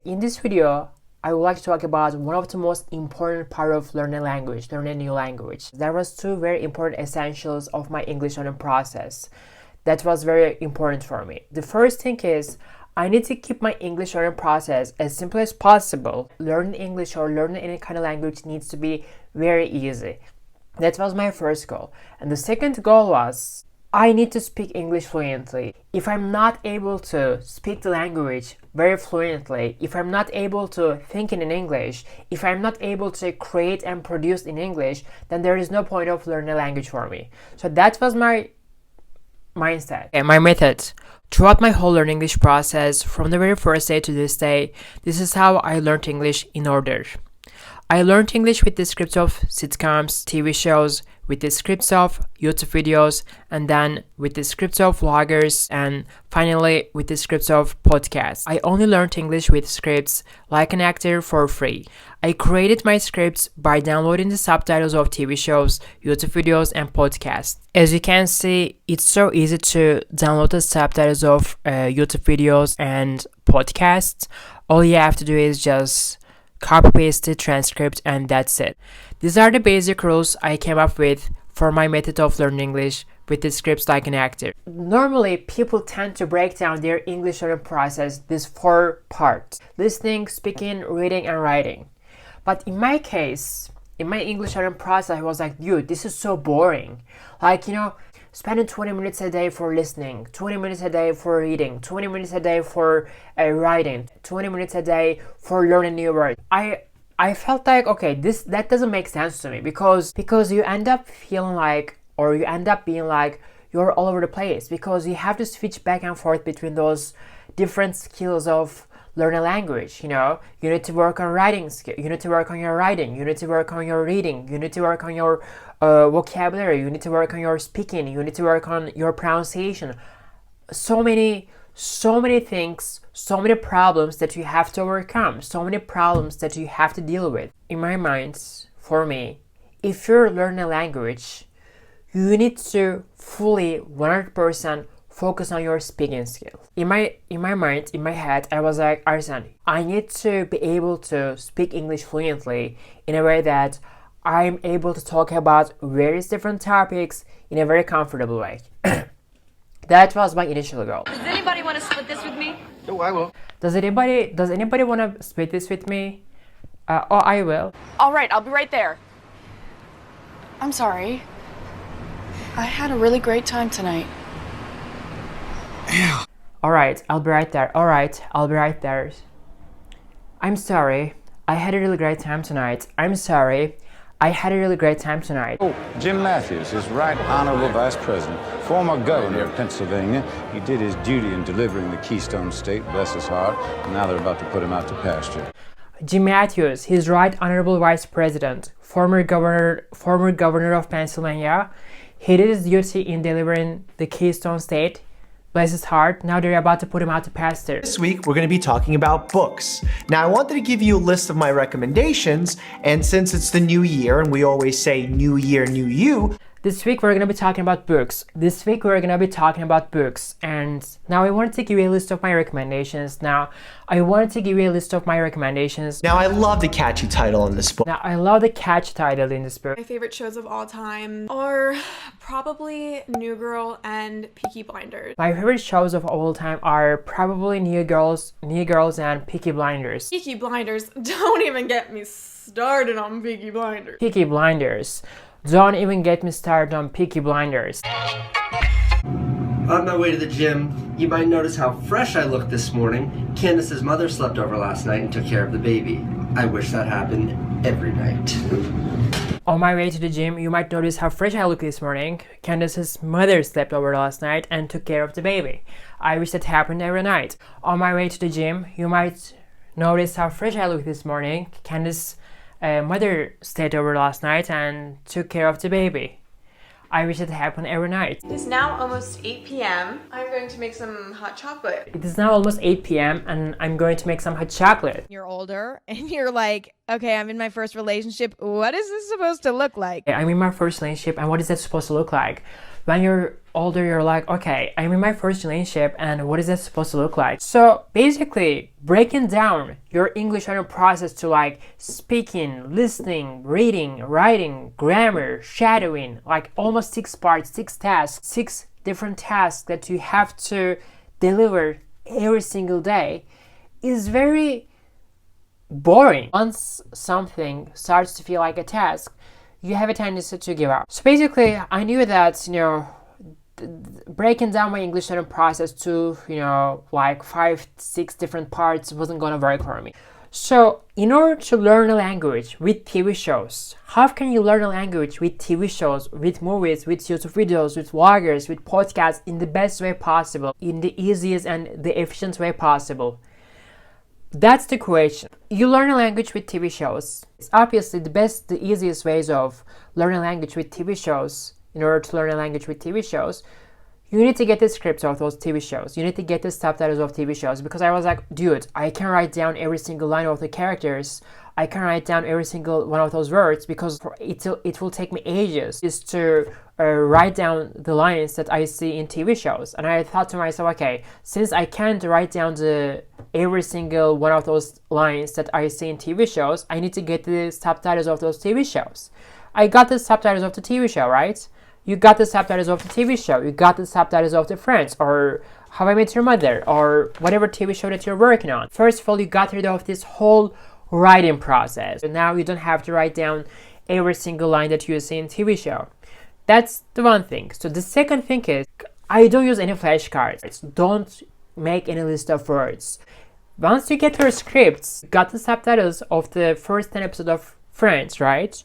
In this video, I would like to talk about one of the most important part of learning language, learning a new language. There was two very important essentials of my English learning process that was very important for me. The first thing is I need to keep my English learning process as simple as possible. Learning English or learning any kind of language needs to be very easy. That was my first goal. And the second goal was I need to speak English fluently. If I'm not able to speak the language very fluently, if I'm not able to think in English, if I'm not able to create and produce in English, then there is no point of learning a language for me. So that was my mindset and my method. Throughout my whole learning English process, from the very first day to this day, this is how I learned English in order. I learned English with the scripts of sitcoms, TV shows, with the scripts of YouTube videos, and then with the scripts of vloggers, and finally with the scripts of podcasts. I only learned English with scripts like an actor for free. I created my scripts by downloading the subtitles of TV shows, YouTube videos, and podcasts. As you can see, it's so easy to download the subtitles of YouTube videos and podcasts. All you have to do is just copy paste the transcript and that's it. These are the basic rules I came up with for my method of learning English with the scripts like an actor. Normally, people tend to break down their English learning process these 4 parts: listening, speaking, reading, and writing. But in my case, in my English learning process, I was like, dude, this is so boring. Spending 20 minutes a day for listening, 20 minutes a day for reading, 20 minutes a day for writing, 20 minutes a day for learning new words. I felt like, okay, that doesn't make sense to me because you end up feeling like, or you end up being like, you're all over the place because you have to switch back and forth between those different skills of learning language. You need to work on writing skill, you need to work on your writing, you need to work on your reading, you need to work on your vocabulary, you need to work on your speaking, you need to work on your pronunciation. So many things, so many problems that you have to overcome, so many problems that you have to deal with. In my mind, for me, if you're learning a language, you need to fully 100% focus on your speaking skills. In my mind, in my head, I was like, Arsen, I need to be able to speak English fluently in a way that I'm able to talk about various different topics in a very comfortable way. That was my initial goal. Does anybody want to split this with me? Oh, I will. Does anybody want to split this with me? I will. All right, I'll be right there. I'm sorry. I had a really great time tonight. Alright, I'll be right there. Alright, I'll be right there. I'm sorry. I had a really great time tonight. I'm sorry. I had a really great time tonight. Oh, Jim Matthews is Right Honorable Vice President, former governor of Pennsylvania. He did his duty in delivering the Keystone State, bless his heart, and now they're about to put him out to pasture. Jim Matthews, his Right Honorable Vice President, former governor of Pennsylvania. He did his duty in delivering the Keystone State. Bless his heart, now they're about to put him out to pasture. This week, we're going to be talking about books. Now, I wanted to give you a list of my recommendations, and since it's the new year, and we always say new year, new you, This week we're going to be talking about books. And now I wanted to give you a list of my recommendations. Now, I love the catchy title in this book. My favorite shows of all time are probably New Girl and Peaky Blinders. My favorite shows of all time are probably New Girls and Peaky Blinders. Peaky Blinders, don't even get me started on Peaky Blinders. Peaky Blinders. Don't even get me started on Peaky Blinders. On my way to the gym, you might notice how fresh I look this morning. Candace's mother slept over last night and took care of the baby. I wish that happened every night. On my way to the gym, you might notice how fresh I look this morning. Candace's mother slept over last night and took care of the baby. I wish that happened every night. On my way to the gym, you might notice how fresh I look this morning. Candace's mother stayed over last night and took care of the baby. I wish it happened every night. It is now almost 8 p.m. I'm going to make some hot chocolate. It is now almost 8 p.m. and I'm going to make some hot chocolate. You're older and you're like, okay, I'm in my first relationship. What is this supposed to look like? I'm in my first relationship and what is that supposed to look like? when you're older, you're like, okay, I'm in my first relationship, and what is that supposed to look like? So basically, breaking down your English learning process to like speaking, listening, reading, writing, grammar, shadowing, like almost 6 parts, 6 tasks, 6 different tasks that you have to deliver every single day is very boring. Once something starts to feel like a task, you have a tendency to give up. So basically, I knew that, breaking down my English learning process to, like 5-6 different parts wasn't gonna work for me. So in order to learn a language with TV shows, how can you learn a language with TV shows, with movies, with YouTube videos, with vloggers, with podcasts in the best way possible, in the easiest and the efficient way possible? That's the question. You learn a language with TV shows. It's obviously the easiest ways of learning language with TV shows. In order to learn a language with TV shows, you need to get the scripts of those TV shows. You need to get the subtitles of TV shows, because I was like, dude, I can write down every single line of the characters. I can write down every single one of those words, because it will take me ages just to write down the lines that I see in TV shows. And I thought to myself, okay, since I can't write down every single one of those lines that I see in TV shows, I need to get the subtitles of those TV shows. I got the subtitles of the TV show, right? You got the subtitles of the TV show. You got the subtitles of the Friends, or How I Met Your Mother, or whatever TV show that you're working on. First of all, you got rid of this whole writing process. And now you don't have to write down every single line that you see in TV show. That's the one thing. So the second thing is, I don't use any flashcards. Don't make any list of words. Once you get your scripts, you got the subtitles of the first 10 episodes of Friends, right?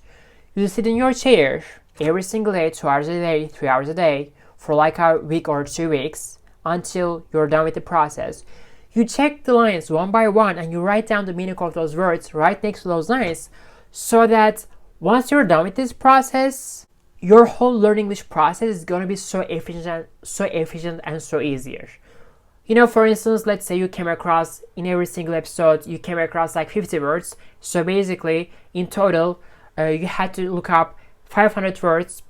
You sit in your chair every single day, 2 hours a day, 3 hours a day, for like a week or 2 weeks, until you're done with the process. You check the lines one by one, and you write down the meaning of those words right next to those lines, so that once you're done with this process, your whole learning English process is going to be so efficient and so easier. For instance, let's say you came across, in every single episode, you came across like 50 words. So basically, in total, you had to look up 500 words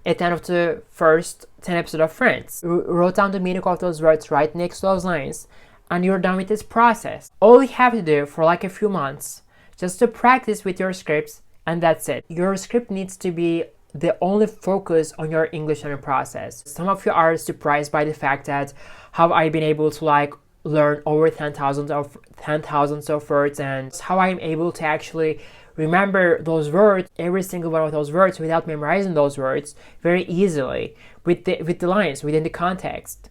at the end of the first 10 episodes of Friends. Wrote down the meaning of those words right next to those lines, and you're done with this process. All you have to do for like a few months, just to practice with your scripts, and that's it. Your script needs to be the only focus on your English learning process. Some of you are surprised by the fact that how I've been able to like learn over 10,000 of words, and how I'm able to actually remember those words, every single one of those words, without memorizing those words very easily with the lines within the context.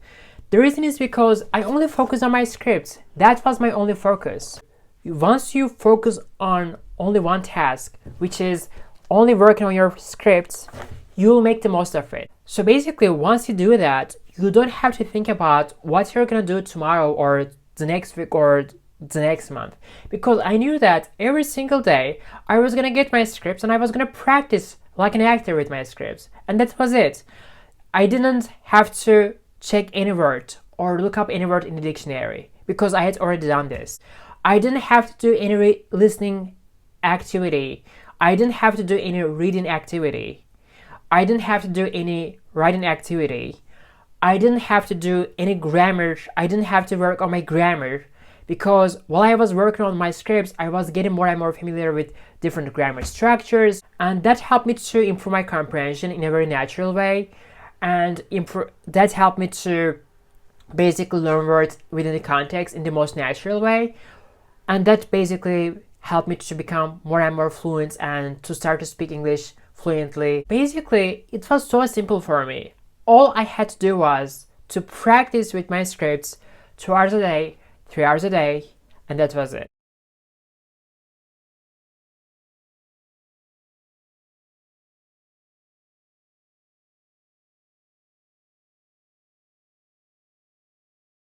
The reason is because I only focus on my scripts. That was my only focus. Once you focus on only one task, which is only working on your scripts, you'll make the most of it. So basically, once you do that, you don't have to think about what you're gonna do tomorrow or the next week or the next month, because I knew that every single day I was gonna get my scripts and I was gonna practice like an actor with my scripts, and that was it. I didn't have to check any word or look up any word in the dictionary, because I had already done this. I didn't have to do any listening activity. I didn't have to do any reading activity. I didn't have to do any writing activity. I didn't have to do any grammar. I didn't have to work on my grammar, because while I was working on my scripts, I was getting more and more familiar with different grammar structures, and that helped me to improve my comprehension in a very natural way, and that helped me to basically learn words within the context in the most natural way, and that basically helped me to become more and more fluent and to start to speak English fluently. Basically, it was so simple for me. All I had to do was to practice with my scripts 2 hours a day, 3 hours a day, and that was it.